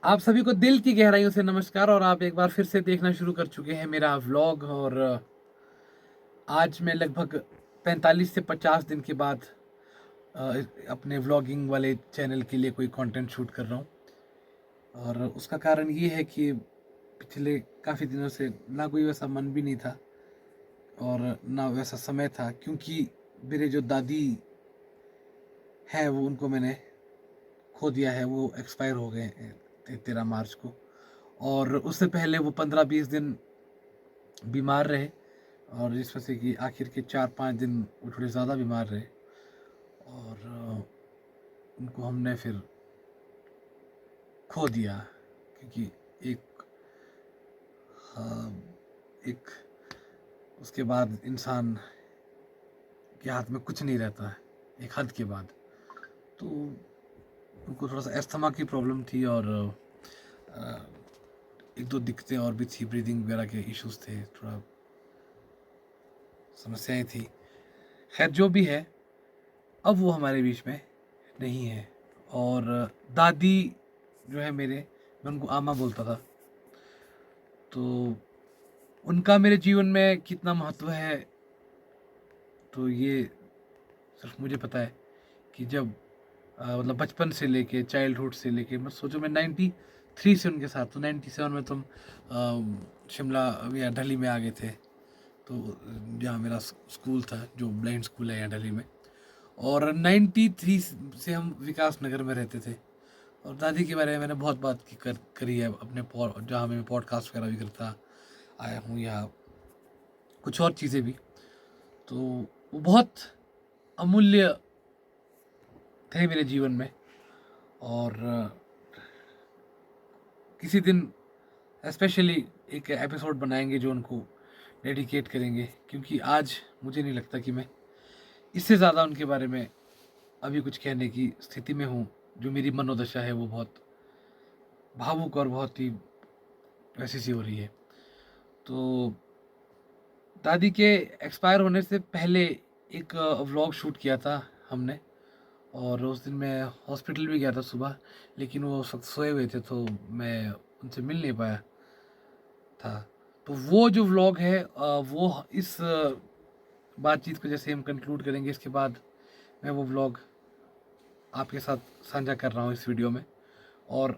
आप सभी को दिल की गहराइयों से नमस्कार। और आप एक बार फिर से देखना शुरू कर चुके हैं मेरा व्लॉग। और आज मैं लगभग 45 से 50 दिन के बाद अ, अपने व्लॉगिंग वाले चैनल के लिए कोई कंटेंट शूट कर रहा हूँ। और उसका कारण ये है कि पिछले काफ़ी दिनों से ना कोई वैसा मन भी नहीं था और ना वैसा समय था, क्योंकि मेरे जो दादी हैं वो उनको मैंने खो दिया है। वो एक्सपायर हो गए 13 मार्च को। और उससे पहले वो 15-20 दिन बीमार रहे, और जिसमें से कि आखिर के 4-5 दिन वो थोड़े ज़्यादा बीमार रहे। और उनको हमने फिर खो दिया, क्योंकि एक एक उसके बाद इंसान के हाथ में कुछ नहीं रहता है एक हद के बाद। तो उनको थोड़ा सा अस्थमा की प्रॉब्लम थी, और एक दो दिक्कतें और भी थी, ब्रीदिंग वगैरह के इश्यूज थे, थोड़ा समस्याएं थी। खैर जो भी है, अब वो हमारे बीच में नहीं है। और दादी जो है मेरे, मैं उनको आमा बोलता था। तो उनका मेरे जीवन में कितना महत्व है, तो ये सिर्फ मुझे पता है कि जब मतलब बचपन से लेके, चाइल्डहुड से लेके, मैं सोचो मैं 93 से उनके साथ, तो 97 में तुम शिमला या दिल्ली में आ गए थे। तो जहाँ मेरा स्कूल था, जो ब्लाइंड स्कूल है यहाँ दिल्ली में। और 93 से हम विकास नगर में रहते थे। और दादी के बारे में मैंने बहुत बात करी है अपने जहाँ मैं पॉडकास्ट वगैरह भी करता आया हूँ, या कुछ और चीज़ें भी। तो वो बहुत अमूल्य थे मेरे जीवन में। और किसी दिन स्पेशली एक एपिसोड बनाएंगे जो उनको डेडिकेट करेंगे, क्योंकि आज मुझे नहीं लगता कि मैं इससे ज़्यादा उनके बारे में अभी कुछ कहने की स्थिति में हूँ। जो मेरी मनोदशा है वो बहुत भावुक और बहुत ही वैसी सी हो रही है। तो दादी के एक्सपायर होने से पहले एक व्लॉग शूट किया था हमने। और उस दिन मैं हॉस्पिटल भी गया था सुबह, लेकिन वो उस वक्त सोए हुए थे, तो मैं उनसे मिल नहीं पाया था। तो वो जो व्लॉग है वो इस बातचीत को जैसे हम कंक्लूड करेंगे, इसके बाद मैं वो व्लॉग आपके साथ साझा कर रहा हूँ इस वीडियो में। और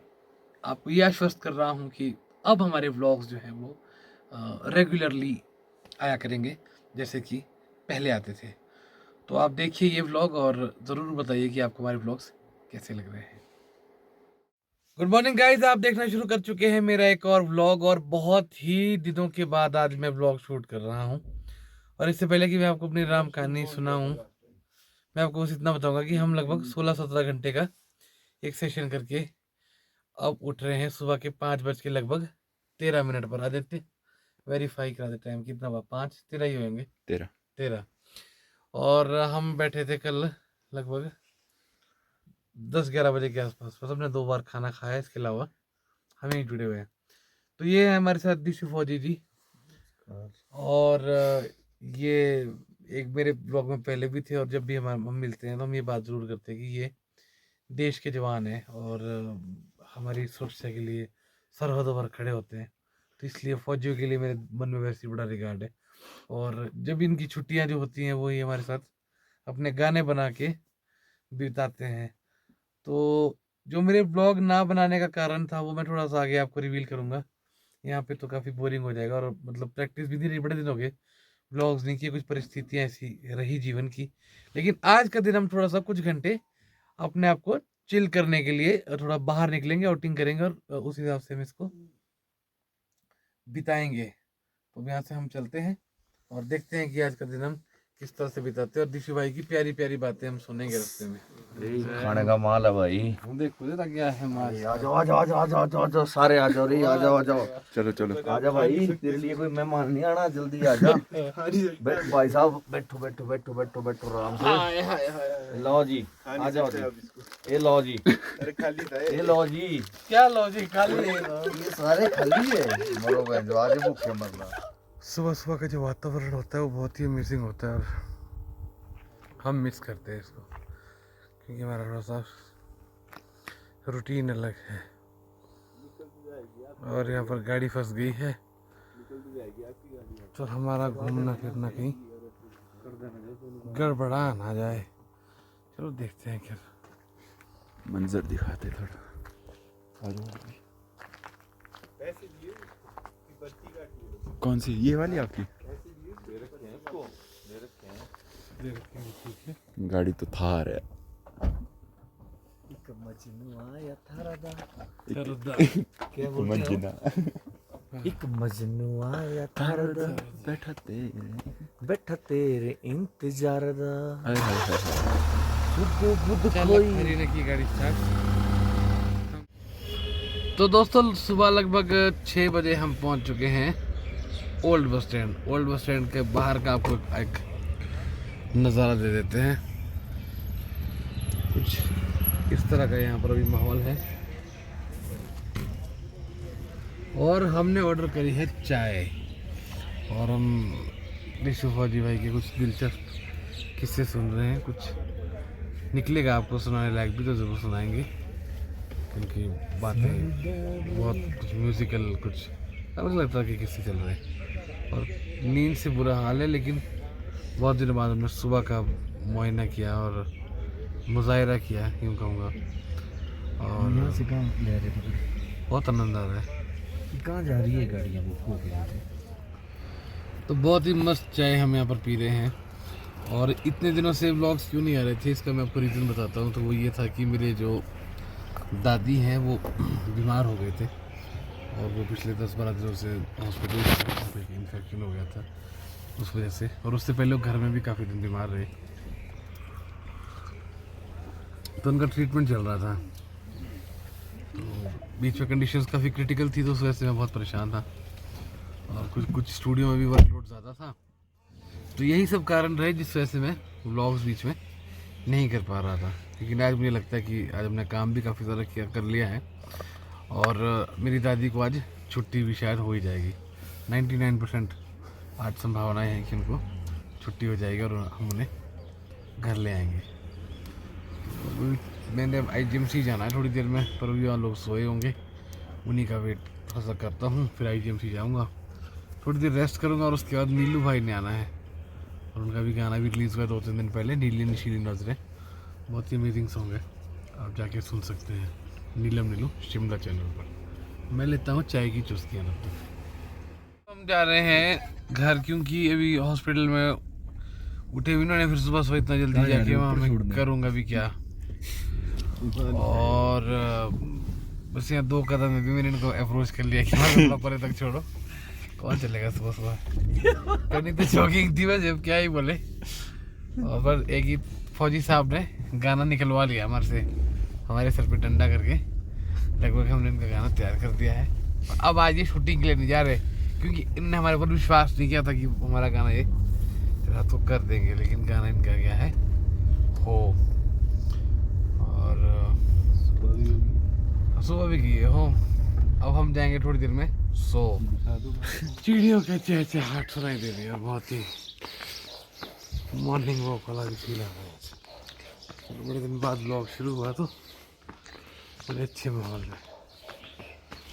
आपको ये आश्वस्त कर रहा हूँ कि अब हमारे व्लॉग्स जो हैं वो रेगुलरली आया करेंगे, जैसे कि पहले आते थे। तो आप देखिए ये व्लॉग और ज़रूर बताइए कि आपको हमारे व्लॉग्स कैसे लग रहे हैं। गुड मॉर्निंग गाइस, आप देखना शुरू कर चुके हैं मेरा एक और व्लॉग। और बहुत ही दिनों के बाद आज मैं व्लॉग शूट कर रहा हूँ। और इससे पहले कि मैं आपको अपनी राम कहानी सुनाऊँ, मैं आपको बस इतना बताऊंगा कि हम लगभग 16-17 घंटे का एक सेशन करके अब उठ रहे हैं सुबह के 5 बज के लगभग 13 मिनट पर। आदित्य वेरीफाई करा दे, टाइम कितना हुआ? 5:13 ही होंगे। 13। और हम बैठे थे कल लगभग 10-11 बजे के आसपास, बस हमने 2 बार खाना खाया, इसके अलावा हम यहीं जुड़े हुए हैं। तो ये है हमारे साथ दिशु फौजी जी। और ये एक मेरे ब्लॉग में पहले भी थे, और जब भी हम मिलते हैं तो हम ये बात ज़रूर करते हैं कि ये देश के जवान हैं और हमारी सुरक्षा के लिए सरहदों पर खड़े होते हैं। तो इसलिए फौजियों के लिए मेरे मन में वैसे ही बड़ा रिगार्ड है। और जब इनकी छुट्टियां जो होती हैं वो ये हमारे साथ अपने गाने बना के बिताते हैं। तो जो मेरे ब्लॉग ना बनाने का कारण था वो मैं थोड़ा सा आगे आपको रिवील करूंगा। यहाँ पे तो काफ़ी बोरिंग हो जाएगा, और मतलब प्रैक्टिस भी नहीं, बड़े दिन हो गए ब्लॉग्स नहीं किए, कुछ परिस्थितियाँ ऐसी रही जीवन की। लेकिन आज का दिन हम थोड़ा सा कुछ घंटे अपने आप को चिल करने के लिए थोड़ा बाहर निकलेंगे, आउटिंग करेंगे, और उस हिसाब से हम इसको बिताएंगे। तो यहाँ से हम चलते हैं और देखते हैं कि आज का दिन हम किस तरह से बिताते हैं। और दिशु भाई की प्यारी प्यारी बातें हम सुनेंगे रास्ते में। खाने का माल है भाई। देखो देखा क्या है माल। आ जाओ आ जाओ आ जाओ आ जाओ आ जाओ आ जाओ सारे आ जाओ रे आ जाओ आ जाओ। चलो चलो आ जा भाई, तेरे लिए कोई मेहमान नहीं आना, जल्दी आ जा। भाई साहब बैठो बैठो बैठो बैठो बैठो आराम से। लो जी आ जाओ जी, ये लो जी, अरे खाली था ये लो जी। क्या लॉजिक खाली है। ये सारे खाली है, मरो बहन जो आज भूखे मरना। सुबह सुबह का जो वातावरण होता है वो बहुत ही अमेजिंग होता है, और हम मिस करते हैं इसको, क्योंकि हमारा थोड़ा सा रूटीन अलग है। और यहाँ पर गाड़ी फंस गई है, तो हमारा घूमना फिरना कहीं गड़बड़ा ना जाए। चलो देखते हैं क्या मंजर दिखाते थोड़ा। कौन सी, ये वाली आपकी? गाड़ी तो थार है। एक मजनू आया थार दा, बैठा तेरे इंतजार दा। हरीने की गाड़ी स्टार्ट। तो दोस्तों सुबह लगभग 6 बजे हम पहुंच चुके हैं old bus stand. Old bus stand के बाहर का आपको एक नज़ारा दे देते हैं। कुछ इस तरह का यहाँ पर अभी माहौल है, और हमने ऑर्डर करी है चाय, और हम ऋषु फौजी भाई के कुछ दिलचस्प किस्से सुन रहे हैं। कुछ निकलेगा आपको सुनाने लायक भी तो ज़रूर सुनाएंगे, क्योंकि बातें बहुत कुछ म्यूज़िकल, कुछ अलग अलग तरह के किस्से चल रहे हैं। और नींद से बुरा हाल है, लेकिन बहुत दिनों बाद हमने सुबह का मुआयना किया और मुजाहिरा किया, यूँ कहूँगा, और यहाँ से कहाँ ले रहे थे? बहुत आनंद आ रहा है। कहाँ जा रही है गाड़ियाँ वो के यहाँ से? तो बहुत ही मस्त चाय हम यहाँ पर पी रहे हैं। और इतने दिनों से व्लॉग्स क्यों नहीं आ रहे थे, इसका मैं आपको रीज़न बताता हूँ। तो वो ये था कि मेरे जो दादी हैं वो बीमार हो गए थे, और वो पिछले 10-12 दिनों से हॉस्पिटल में इन्फेक्शन हो गया था उस वजह से, और उससे पहले वो घर में भी काफ़ी दिन बीमार रहे, तो उनका ट्रीटमेंट चल रहा था। तो बीच में कंडीशंस काफ़ी क्रिटिकल थी, तो उस वजह से मैं बहुत परेशान था, और कुछ स्टूडियो में भी वर्कलोड ज़्यादा था। तो यही सब कारण रहे जिस वजह से मैं व्लॉग्स बीच में नहीं कर पा रहा था। लेकिन आज मुझे लगता है कि आज हमने काम भी काफ़ी ज़्यादा कर लिया है, और मेरी दादी को आज छुट्टी भी शायद हो ही जाएगी। 99% आज संभावनाएं हैं कि उनको छुट्टी हो जाएगी और हम उन्हें घर ले आएंगे। मैंने IGMC जाना है थोड़ी देर में, पर अभी वहाँ लोग सोए होंगे, उन्हीं का वेट थोड़ा सा करता हूँ। फिर IGMC जाऊँगा, थोड़ी देर रेस्ट करूँगा, और उसके बाद नीलू भाई ने आना है, और उनका भी गाना भी रिलीज़ हुआ 2-3 दिन पहले, नीली नशीली नजरें। बहुत ही अमेजिंग सॉन्ग है, आप जाके सुन सकते हैं नीलम नीलू शिमला चैनल पर। मैं लेता हूँ चाय की चुस्कियाँ तब तक। हम जा रहे हैं घर, क्योंकि अभी हॉस्पिटल में उठे भी ना, फिर सुबह इतना जल्दी जाके वहाँ मैं करूँगा भी क्या। और बस यहाँ 2 कदम में भी मैंने इनको अप्रोच कर लिया कि थोड़ा परे तक छोड़ो, कौन चलेगा सुबह सुबह। करनी तो जॉगिंग थी, जब क्या ही बोले। और पर एक ही फौजी साहब ने गाना निकलवा लिया हमारे से, हमारे सर पे डंडा करके। लगभग हमने इनका गाना तैयार कर दिया है। अब आज ये शूटिंग के लिए नहीं जा रहे, क्योंकि इनने हमारे पर विश्वास नहीं किया था कि हमारा गाना ये तो कर देंगे। लेकिन गाना इनका क्या है हो, और सुबह भी किए हो। अब हम जाएंगे थोड़ी देर में सो। चिड़ियों का चहचहाट सुनाई दे रही है, बहुत ही मॉर्निंग वॉक वाला भी फील आ रहा है। बड़े दिन बाद ब्लॉग शुरू हुआ तो बड़े अच्छे माहौल में,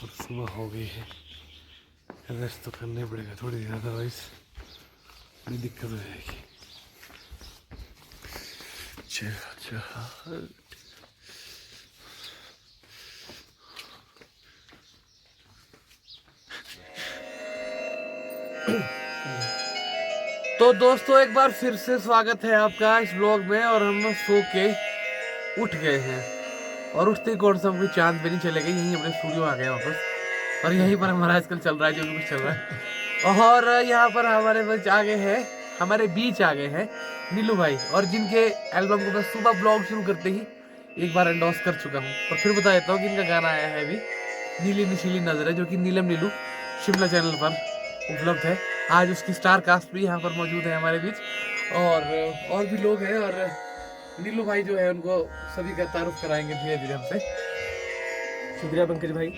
और सुबह हो गई है। रेस्ट तो करना पड़ेगा थोड़ी देर, अदरवाइज बड़ी दिक्कत हो जाएगी। तो दोस्तों एक बार फिर से स्वागत है आपका इस ब्लॉग में। और हम सो के उठ गए हैं, और उठते ही कौन सा हम चांद पे नहीं चले गए, यहीं अपने स्टूडियो आ गए वापस, और यहीं पर हमारा आजकल चल रहा है जो भी कुछ चल रहा है। और यहाँ पर हमारे बीच आ गए हैं नीलू भाई, और जिनके एल्बम को मैं सुबह ब्लॉग शुरू करते ही एक बार एंडोर्स कर चुका हूँ। और फिर बता देता हूँ कि इनका गाना आया है अभी, नीली नशीली नजरें, जो कि नीलम नीलू शिमला चैनल पर उपलब्ध है। आज उसकी स्टार कास्ट भी यहाँ पर मौजूद है हमारे बीच, और भी लोग हैं। और नीलू भाई जो है उनको सभी का तारुफ कराएंगे धीरे धीरे हमसे। शुक्रिया पंकज भाई।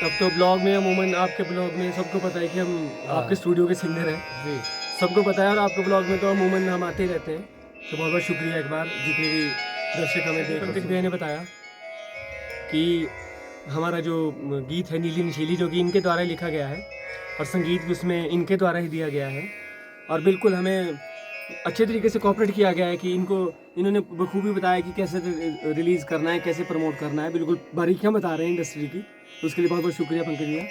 अब तो ब्लॉग में अमूमन आपके ब्लॉग में सबको पता है कि हम आपके स्टूडियो के सिंगर हैं जी, सबको पता है, और आपके ब्लॉग में तो अमूमन हम आते ही रहते हैं। तो बहुत बहुत शुक्रिया एक बार जितने भी दर्शक हमें देख। पंकज भाई ने बताया कि हमारा जो गीत है नीली नशीली, जो कि इनके द्वारा ही लिखा गया है और संगीत भी उसमें इनके द्वारा ही दिया गया है। और बिल्कुल हमें अच्छे तरीके से कोऑपरेट किया गया है कि इन्होंने बखूबी बताया कि कैसे रिलीज़ करना है, कैसे प्रमोट करना है, बिल्कुल बारीकियाँ बता रहे हैं इंडस्ट्री की। तो उसके लिए बहुत बहुत शुक्रिया पंकज भैया।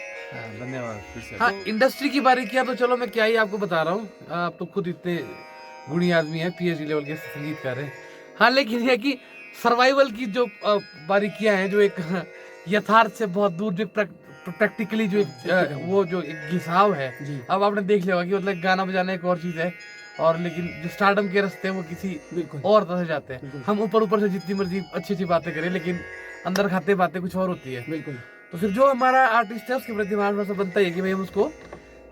धन्यवाद फिर से। हाँ, इंडस्ट्री की बारीकियां तो चलो मैं क्या ही आपको बता रहा हूँ, आप तो खुद इतने गुणी आदमी हैं, PhD लेवल के संगीतकार हैं। हाँ, लेकिन ये है कि सर्वाइवल की जो बारीकियां हैं, जो एक यथार्थ से बहुत दूर, जो प्रैक्टिकली जो एक वो जो एक घिसाव है। जी अब आपने देख लिया होगा कि मतलब गाना बजाना एक और चीज है, और लेकिन जो स्टारडम के रास्ते हैं वो किसी बिल्कुल और तरह से जाते हैं। बिल्कुल। हम ऊपर ऊपर से जितनी मर्जी अच्छी अच्छी बातें करें, लेकिन अंदर खाते बातें कुछ और होती है। बिल्कुल तो फिर जो हमारा आर्टिस्ट है उसके प्रति हमारा थोड़ा सा बनता ही है कि भाई हम उसको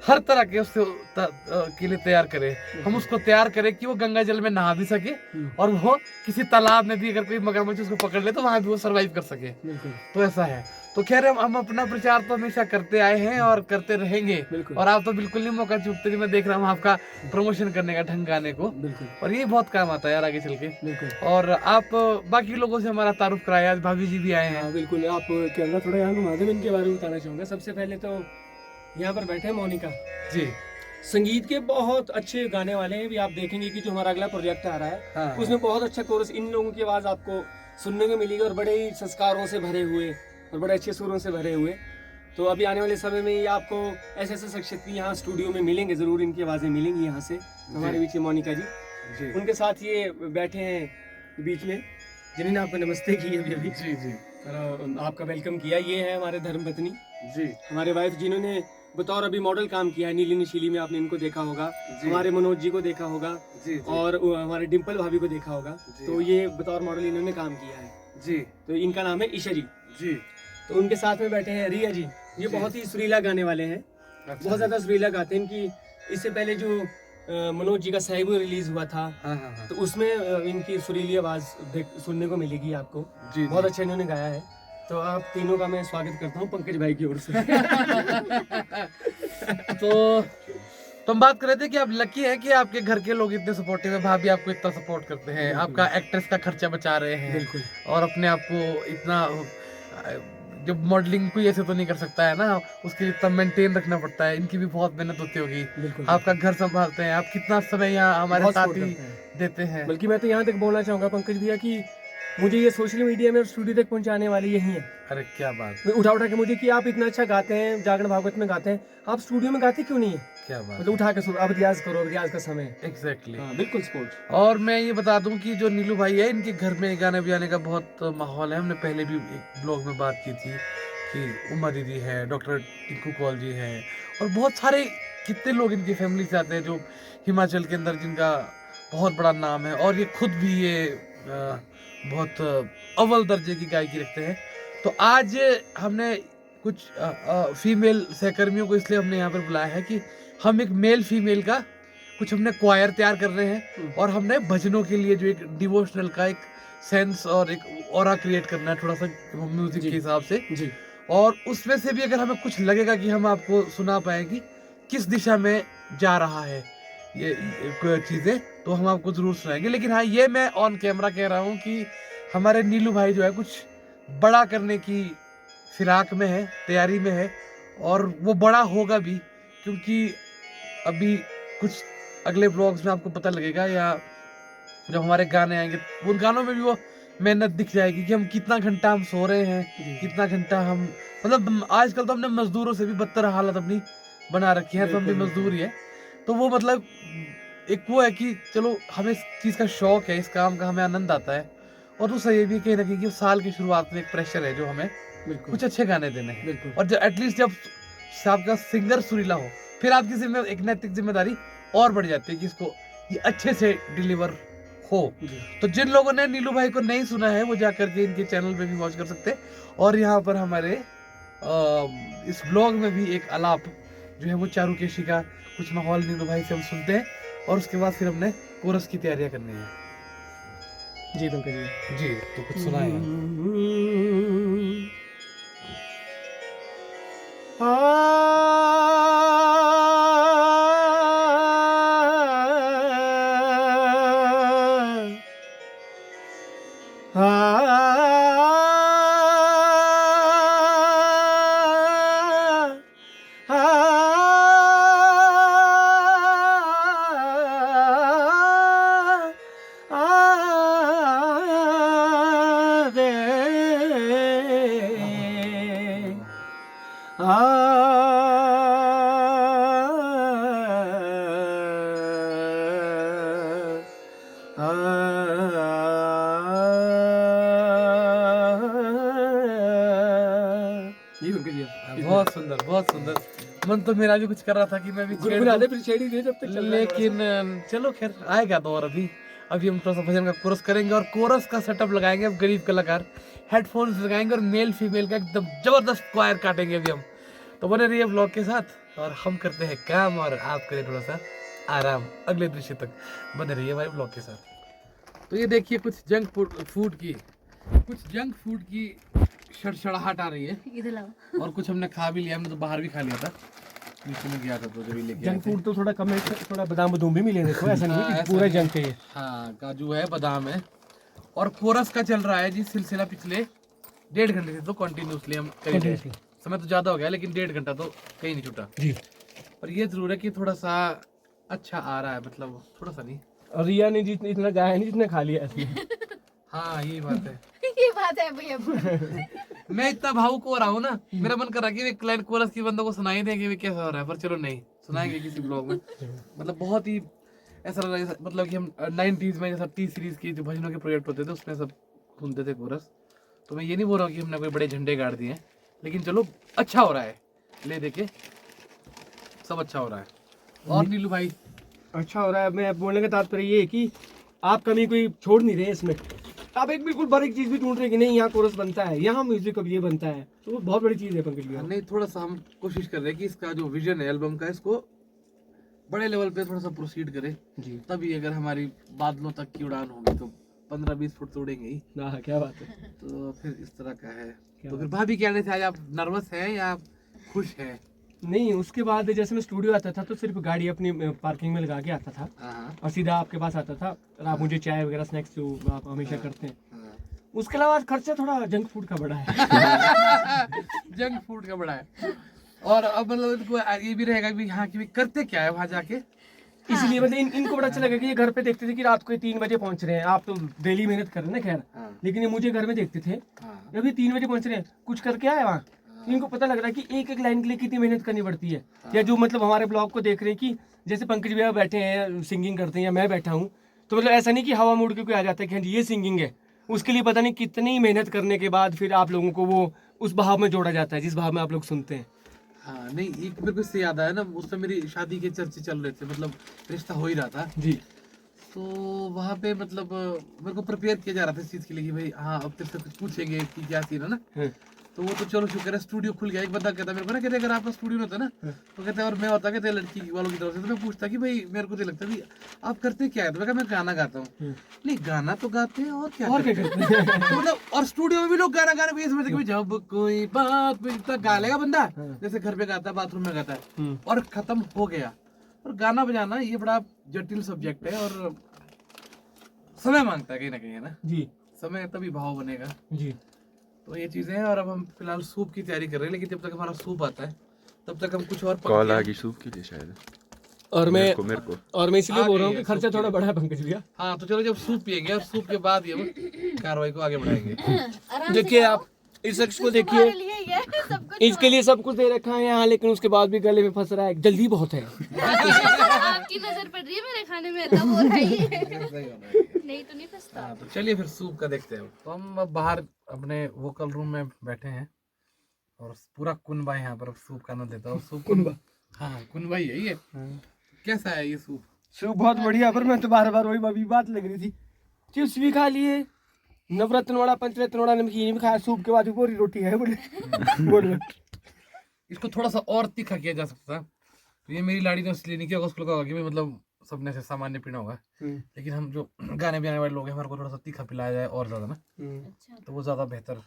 हर तरह के उससे के लिए तैयार करें। हम उसको तैयार करें कि वो गंगा जल में नहा भी सके, और वो किसी तालाब में भी अगर कोई मगरमच्छ उसको पकड़ ले तो वहां भी वो सरवाइव कर सके। बिल्कुल तो ऐसा है। तो खैर हम अपना प्रचार तो हमेशा करते आए हैं और करते रहेंगे। बिल्कुल। और आप तो बिल्कुल नहीं मौका चूकते, मैं देख रहा हूँ आपका प्रमोशन करने का ढंग गाने को, बिल्कुल और ये बहुत काम आता है यार आगे चल के। बिल्कुल। और आप बाकी लोगों से हमारा तारुफ कराया, आज भाभी जी भी आए हैं। हाँ बिल्कुल, आप कैमरा थोड़ा यहाँ घुमा दें, मैं इनके बारे में बताना चाहूँगा। सबसे पहले तो यहाँ पर बैठे हैं मोनिका जी। संगीत के बहुत अच्छे गाने वाले हैं। भी आप देखेंगे कि जो हमारा अगला प्रोजेक्ट आ रहा है हाँ। उसमें बहुत अच्छा कोरस इन लोगों की आवाज़ आपको सुनने को मिलेगी, और बड़े ही संस्कारों से भरे हुए और बड़े अच्छे सुरों से भरे हुए। तो अभी आने वाले समय में ये आपको ऐसे ऐसे शख्सियत यहाँ स्टूडियो में मिलेंगे, ज़रूर इनकी आवाज़ें मिलेंगी यहाँ से। तो हमारे बीच में मोनिका जी, जी उनके साथ ये बैठे हैं बीच में, जिन्होंने आपको नमस्ते की अभी अभी, जी जी और आपका वेलकम किया। ये है हमारे धर्मपत्नी, जी हमारे वाइफ, जिन्होंने बतौर अभी मॉडल काम किया है नीली नशीली में, आपने इनको देखा होगा। हमारे मनोज जी को देखा होगा, जी और हमारे डिम्पल भाभी को देखा होगा। तो ये बतौर मॉडल इन्होंने काम किया है। जी तो इनका नाम है ईशा जी। जी। तो उनके साथ में बैठे हैं रिया जी, ये बहुत ही सुरीला गाने वाले हैं, बहुत ज़्यादा सुरीला गाते हैं। इनकी इससे पहले जो मनोज जी का सहबू रिलीज हुआ था, हाँ हाँ हाँ। तो उसमें इनकी सुरीली आवाज़ सुनने को मिलेगी आपको। जी, बहुत जी। अच्छा इन्होंने गाया है। तो आप तीनों का मैं स्वागत करता हूँ पंकज भाई की ओर से। तो हम बात कर रहे थे कि आप लकी हैं कि आपके घर के लोग इतने सपोर्टिव है, भाभी आपको इतना सपोर्ट करते हैं, आपका एक्ट्रेस का खर्चा बचा रहे हैं। बिल्कुल। और अपने आप को इतना जब मॉडलिंग कोई ऐसे तो नहीं कर सकता है ना, उसके लिए इतना मेंटेन रखना पड़ता है। इनकी भी बहुत मेहनत होती होगी। बिल्कुल। आपका घर संभालते हैं, आप कितना समय यहाँ हमारे बहुत साथ support ही करते हैं। देते हैं। बल्कि मैं तो यहाँ तक बोलना चाहूँगा पंकज भैया कि मुझे ये सोशल मीडिया में और स्टूडियो तक पहुँचाने वाले यही हैं। अरे क्या बात, उठा उठा के मुझे कि आप इतना अच्छा गाते हैं, जागरण भागवत में गाते हैं, आप स्टूडियो में गाते क्यों नहीं है? क्या बात। मतलब उठा के सुनो, अब रियाज करो, रियाज का समय है। एग्जैक्टली। हाँ बिल्कुल स्पोर्ट। और मैं ये बता दूं कि जो नीलू भाई है, इनके घर में गाने बजाने का बहुत माहौल है। हमने पहले भी एक ब्लॉग में बात की थी कि उमा दीदी है, डॉक्टर टिंकू कौल जी है, और बहुत सारे कितने लोग इनकी फैमिली से आते हैं जो हिमाचल के अंदर जिनका बहुत बड़ा नाम है, और ये खुद भी ये बहुत अव्वल दर्जे की गायकी रखते हैं। तो आज हमने कुछ फीमेल सहकर्मियों को इसलिए हमने यहाँ पर बुलाया है कि हम एक मेल फीमेल का कुछ हमने क्वायर तैयार कर रहे हैं, और हमने भजनों के लिए जो एक डिवोशनल का एक सेंस और एक ऑरा क्रिएट करना है थोड़ा सा म्यूजिक के हिसाब से। जी और उसमें से भी अगर हमें कुछ लगेगा कि हम आपको सुना पाए कि किस दिशा में जा रहा है ये चीज़ें, तो हम आपको ज़रूर सुनाएंगे। लेकिन हाँ, ये मैं ऑन कैमरा कह रहा हूँ कि हमारे नीलू भाई जो है कुछ बड़ा करने की फिराक में है, तैयारी में है, और वो बड़ा होगा भी, क्योंकि अभी कुछ अगले ब्लॉग्स में आपको पता लगेगा, या जब हमारे गाने आएंगे उन गानों में भी वो मेहनत दिख जाएगी कि हम कितना घंटा हम सो रहे हैं, कितना घंटा हम, मतलब आजकल तो हमने मजदूरों से भी बदतर हालत अपनी बना रखी है, तो हम भी मजदूर ही है। तो वो मतलब एक वो है कि चलो हमें इस चीज़ का शौक है, इस काम का हमें आनंद आता है, और दूसरा ये भी कहीं ना कहीं कि साल की शुरुआत में एक प्रेशर है जो हमें कुछ अच्छे गाने देने हैं। बिल्कुल। और जब एटलीस्ट जब आपका सिंगर सुरीला हो, फिर आपकी एक नैतिक जिम्मेदारी और बढ़ जाती है कि इसको ये अच्छे से डिलीवर हो। तो जिन लोगों ने नीलू भाई को नहीं सुना है वो जाकर के इनके चैनल पे भी वॉच कर सकते हैं, और यहाँ पर हमारे इस ब्लॉग में भी एक आलाप जो है वो चारुकेशी का कुछ माहौल नीलू भाई से हम सुनते हैं, और उसके बाद फिर हमने कोरस की तैयारियां करनी है। जी पंकज जी, तो कुछ सुनाए ये पंकज जी बहुत सुंदर बहुत सुंदर। मन तो मेरा भी कुछ कर रहा था कि मैं भी छेड़ गुनगुना दूं, दे फिर छेड़ी दे जब तक चल रहा है थोड़ा लेकिन चलो खैर आएगा तो। और अभी हम थोड़ा सा भजन का कोरस करेंगे और कोरस का सेटअप लगाएंगे। अब गरीब कलाकार हेडफोन्स लगाएंगे और मेल फीमेल का एकदम जबरदस्त क्वायर काटेंगे अभी हम। तो बने रहिए ब्लॉग के साथ और हम करते हैं काम और आप करें थोड़ा सा आराम। अगले दृश्य तक बने रहिए हमारे ब्लॉग के साथ। तो ये देखिए कुछ जंक फूड की शड़शड़ाहट आ रही है। इधर लाओ। और कुछ हमने खा भी लिया, हमने तो बाहर भी खा लिया था, नीचे में गया था तो जब लेके आए जंक थे। फूड तो थोड़ा कम है, थोड़ा बादाम बदूम भी मिले देखो, ऐसा नहीं हाँ, है ऐसा कि पूरा नहीं। जंक है ये। हाँ काजू है, बादाम है। और कोरस का चल रहा है जी सिलसिला पिछले 1.5 घंटे से, तो कंटिन्यूसली हम कर रहे हैं। समय तो ज्यादा हो गया लेकिन 1.5 घंटा तो कहीं नहीं छूटा। जी। और ये जरूर है कि थोड़ा सा अच्छा आ रहा है, मतलब थोड़ा सा नहीं। और रिया ने जितने इतना गाया नहीं जितने खा लिया इसने। हाँ यही बात है। ये बात है भैया। मैं इतना भावुक हो रहा हूँ ना, मेरा मन कर रहा है कि क्लाइंट कोरस की बंदों को सुनाई देंगे कैसा हो रहा है, पर चलो नहीं सुनाएंगे किसी ब्लॉग में। मतलब बहुत ही ऐसा लग रहा है मतलब कि हम 90s में जैसा टी सीरीज की जो भजनों के प्रोजेक्ट होते थे उसमें सब सुनते थे कोरस। तो मैं ये नहीं बोल रहा हूँ कि हमने कोई बड़े झंडे गाड़ दिए हैं, लेकिन चलो अच्छा हो रहा है, ले देके सब अच्छा हो रहा है। और नीलू भाई अच्छा हो रहा है। मैं बोलने का तात्पर्य ये है कि आप कमी कोई छोड़ नहीं रहे इसमें। आप एक बिल्कुल बारीक चीज भी ढूंढ रहे हैं कि नहीं यहाँ कोरस बनता है, यहाँ म्यूजिक अब ये बनता है, तो वो बहुत बड़ी चीज है पंकज भैया। नहीं थोड़ा सा हम कोशिश कर रहे हैं कि इसका जो विजन है एल्बम का इसको बड़े लेवल पे थोड़ा सा प्रोसीड करें। जी। तभी अगर हमारी बादलों तक की उड़ान होगी तो 15-20 फुट तो उड़ेंगे ही। हाँ क्या बात है। तो फिर इस तरह का है। तो फिर भाभी कह रहे थे आज आप नर्वस हैं या आप खुश हैं? नहीं, उसके बाद जैसे मैं स्टूडियो आता था तो सिर्फ गाड़ी अपनी पार्किंग में लगा के आता था हाँ और सीधा आपके पास आता था और आप मुझे चाय वगैरह स्नैक्स जो आप हमेशा करते हैं। हाँ। उसके अलावा खर्चा थोड़ा जंक फूड का बड़ा है। जंक फूड का बड़ा है। और अब मतलब इनको ये भी रहेगा कि हाँ कि करते क्या है वहां जाके। इसलिए मतलब इनको बड़ा अच्छा लगा कि ये घर पे देखते थे कि रात को 3 बजे पहुंच रहे हैं। आप तो डेली मेहनत कर रहे हैं ना खैर, हाँ। लेकिन ये मुझे घर में देखते थे हाँ। अभी 3 बजे पहुंच रहे हैं, कुछ करके आए वहाँ। इनको पता लग रहा है कि एक एक लाइन के लिए कितनी मेहनत करनी पड़ती है। या जो मतलब हमारे ब्लॉग को देख रहे हैं कि जैसे पंकज भैया बैठे हैं सिंगिंग करते हैं या मैं बैठा हूँ, तो मतलब ऐसा नहीं कि हवा मूड के कोई आ जाता है कि हाँ जी ये सिंगिंग है। उसके लिए पता नहीं कितनी मेहनत करने के बाद फिर आप लोगों को वो उस भाव में जोड़ा जाता है जिस भाव में आप लोग सुनते हैं। हाँ नहीं एक मेरे को इससे याद आया ना, उस समय मेरी शादी के चर्चे चल रहे थे, मतलब रिश्ता हो ही रहा था। जी। तो वहाँ पे मतलब मेरे को प्रिपेयर किया जा रहा था इस चीज के लिए कि भाई हाँ अब तेरे से कुछ पूछेंगे कि क्या सीन है ना। तो वो तो चलो शुक्र है स्टूडियो खुल गया। एक बंदा कहता मेरे को ना, कहते अगर आपका स्टूडियो होता ना तो कहते और मैं होता कहते लड़की वालों की तरफ से, तो मैं पूछता कि भाई मेरे को तो लगता है आप करते क्या है, तो मैं कहा मैं गाना गाता हूँ। नहीं गाना तो गाते हैं और क्या करते हैं। तो मतलब और स्टूडियो में भी लोग गाना गाने बेस में थे कि जब कोई बात तक गा लेगा बंदा, जैसे घर पे गाता है बाथरूम में गाता है और खत्म हो गया। और गाना बजाना ये बड़ा जटिल सब्जेक्ट है और समय मांगता है कहीं ना कहीं, है ना जी। समय तभी भाव बनेगा। जी। तो ये चीजें हैं। और अब हम फिलहाल सूप की तैयारी कर रहे हैं, लेकिन जब तक हमारा सूप आता है तब तक हम कुछ और कॉल आ गई सूप के लिए शायद और मेरे को और मैं इसलिए आ बोल रहा गई हूँ है कि खर्चा सूप थोड़ा की। बड़ा है पंकज भैया। हाँ तो चलो जब सूप पियेंगे और सूप के बाद ये हम कार्रवाई को आगे बढ़ाएंगे। आराम से देखिए खाओ। आप इस शख्स को तुम्हारे देखिए, लिए ही है सब कुछ। इसके लिए सब कुछ दे रखा है यहाँ, लेकिन उसके बाद भी गले में फंस रहा है। जल्दी बहुत है। आपकी नजर पड़ रही है मेरे खाने में, तब हो रहा है ये। नहीं तो नहीं फंसता। हाँ तो चलिए फिर सूप का देखते हैं। तो हम अब बाहर अपने वोकल रूम में बैठे हैं और पूरा कुनबा यहाँ पर सूप का आनंद लेता है। सूप कुनबा। हाँ कुनबा ही है ये। कैसा है ये सूप? सूप बहुत बढ़िया, पर मैं तो बार बार वही अभी बात लग रही थी। चिप्स भी खा लिए, नवरत्न वाला पंचरत्न वाला नमकीन भी खाया, सूप के बाद भी पूरी रोटी है बोले। बोल इसको थोड़ा सा और तीखा किया जा सकता है। तो ये मेरी लाड़ी ने इसलिए नहीं किया, उसको लगा होगा कि भाई मतलब सबने से सामान्य पीना होगा, लेकिन हम जो गाने बजाने वाले लोग हैं हमारे को थोड़ा सा तीखा पिलाया जाए और ज्यादा ना, तो वो ज्यादा बेहतर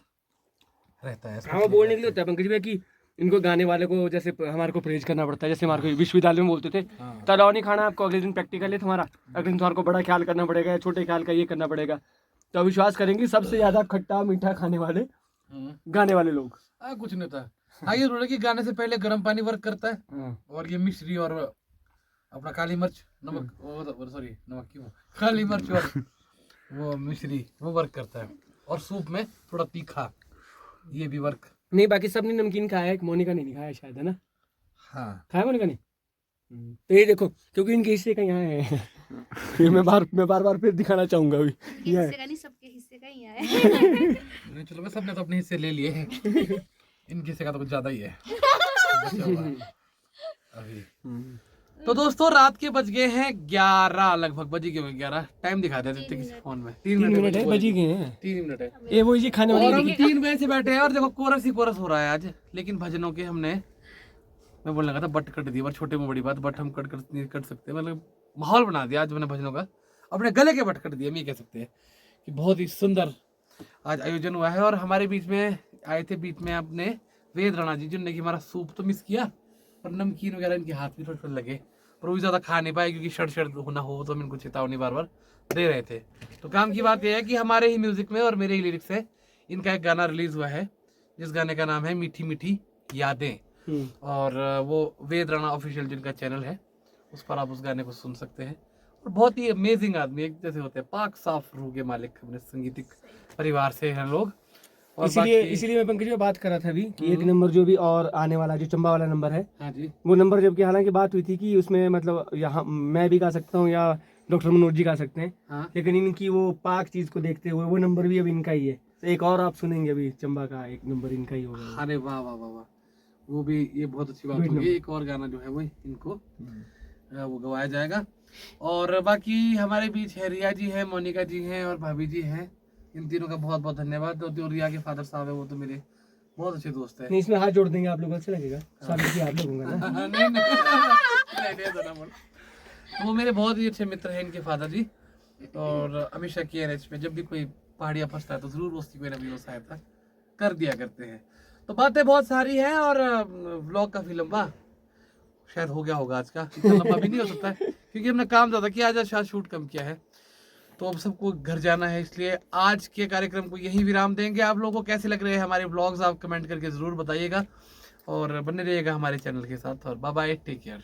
रहता है। हाँ, बोलने के लिए होता है पंकज भैया कि इनको गाने वाले को जैसे हमारे को प्रेज करना पड़ता है। जैसे हमारे को विश्वविद्यालय में बोलते थे तलाव नहीं खाना आपको, अगले दिन प्रैक्टिकल है तुम्हारा, अगले दिन तुम्हारे को बड़ा ख्याल करना पड़ेगा, छोटे ख्याल का ये करना पड़ेगा। तो विश्वास करेंगे सबसे ज्यादा खट्टा मीठा खाने वाले गाने वाले लोग। कुछ नहीं होता। हाँ ये जरूर है कि गाने से पहले गर्म पानी वर्क करता है और ये मिश्री और अपना काली मिर्च नमक सॉरी नमक क्यों, काली मिर्च और वो मिश्री वो वर्क करता है। और सूप में थोड़ा तीखा ये भी वर्क नहीं बाकी सबने नमकीन खाया है, एक मोनिका ने नहीं खाया शायद, है ना? हाँ खाया मोनिका ने? तो ये देखो, क्योंकि इनके हिस्से का यहाँ है। ये मैं बार बार फिर दिखाना चाहूंगा अभी। इनके हिस्से का नहीं, सबके हिस्से का ही है। नहीं चलो, बस सबने तो अपने हिस्से ले लिए हैं। इनके हिस्से का तो कुछ ज्यादा ही है बचा हुआ है अभी। तो दोस्तों रात के बज गए हैं 11, लगभग बज गए हैं 11। टाइम दिखा देते थे किसी फोन में, 3 मिनट है, बजी गए हैं। 3 मिनट है। ये वो ये खाने और वाली हम 3 बजे से बैठे हैं और देखो कोरस ही कोरस हो रहा है आज। लेकिन भजनों के हमने, मैं बोलने लगा था बट कट दिया, पर छोटे में बड़ी बात, बट हम कट नहीं कट सकते, मतलब माहौल बना दिया आज मैंने भजनों का, अपने गले के बट कट दिए, हम ये कह सकते हैं कि बहुत ही सुंदर आज आयोजन हुआ है। और हमारे बीच में आए थे बीच में अपने वेद राणा जी, जिनने कि हमारा सूप तो मिस किया और नमकीन वगैरह इनके हाथ भी थोड़े लगे, पर वो भी ज़्यादा खा नहीं पाए क्योंकि शर्ट होना हो, तो हम इनको चेतावनी बार बार दे रहे थे। तो काम की बात यह है कि हमारे ही म्यूजिक में और मेरे ही लिरिक्स है इनका एक गाना रिलीज हुआ है, जिस गाने का नाम है मीठी मीठी यादें। और वो वेद राणा ऑफिशियल जिनका चैनल है, उस पर आप उस गाने को सुन सकते हैं। और बहुत ही अमेजिंग आदमी, एक जैसे होते हैं पाक साफ रूह के मालिक, अपने संगीतिक परिवार से हैं लोग। और इसीलिए मैं पंकज में बात कर रहा था अभी कि 1 नंबर जो भी और आने वाला जो चंबा वाला नंबर है, हाँ जी, वो नंबर जबकि हालांकि बात हुई थी कि उसमें मतलब यहाँ मैं भी गा सकता हूँ या डॉक्टर मनोज जी गा सकते हैं, हाँ लेकिन इनकी वो पाक चीज को देखते हुए वो नंबर भी अब इनका ही है। तो एक और आप सुनेंगे अभी चंबा का 1 नंबर इनका ही होगा। अरे वाह वाह वाह वाह, वो भी ये बहुत अच्छी बात होगी। एक और गाना जो है वो इनको वो गवाया जाएगा। और बाकी हमारे बीच है रिया जी है, मोनिका जी हैं और भाभी जी हैं। इन तीनों का बहुत बहुत धन्यवाद। और जो रिया के फादर साहब है वो तो मेरे बहुत अच्छे दोस्त हैं। नहीं इसमें हाथ जोड़ देंगे आप लोग, अच्छा लगेगा, स्वागत की आप लोगों का ना। नहीं, ऐसा ना बोलो। तो वो मेरे बहुत ही अच्छे मित्र हैं इनके फादर जी, और हमेशा KNH में जब भी कोई पहाड़ियाँ फंसता है तो जरूर उसकी कोई ना कोई सहायता कर दिया करते हैं। तो बातें बहुत सारी हैं और व्लॉग काफी लंबा शायद हो गया होगा आज का, इतना लंबा भी नहीं हो सकता है क्योंकि हमने काम ज़्यादा किया, आज शायद शूट कम किया है। तो अब सबको घर जाना है, इसलिए आज के कार्यक्रम को यही विराम देंगे। आप लोगों को कैसे लग रहे हैं हमारे व्लॉग्स, आप कमेंट करके ज़रूर बताइएगा और बने रहिएगा हमारे चैनल के साथ। और बाय बाय, टेक केयर।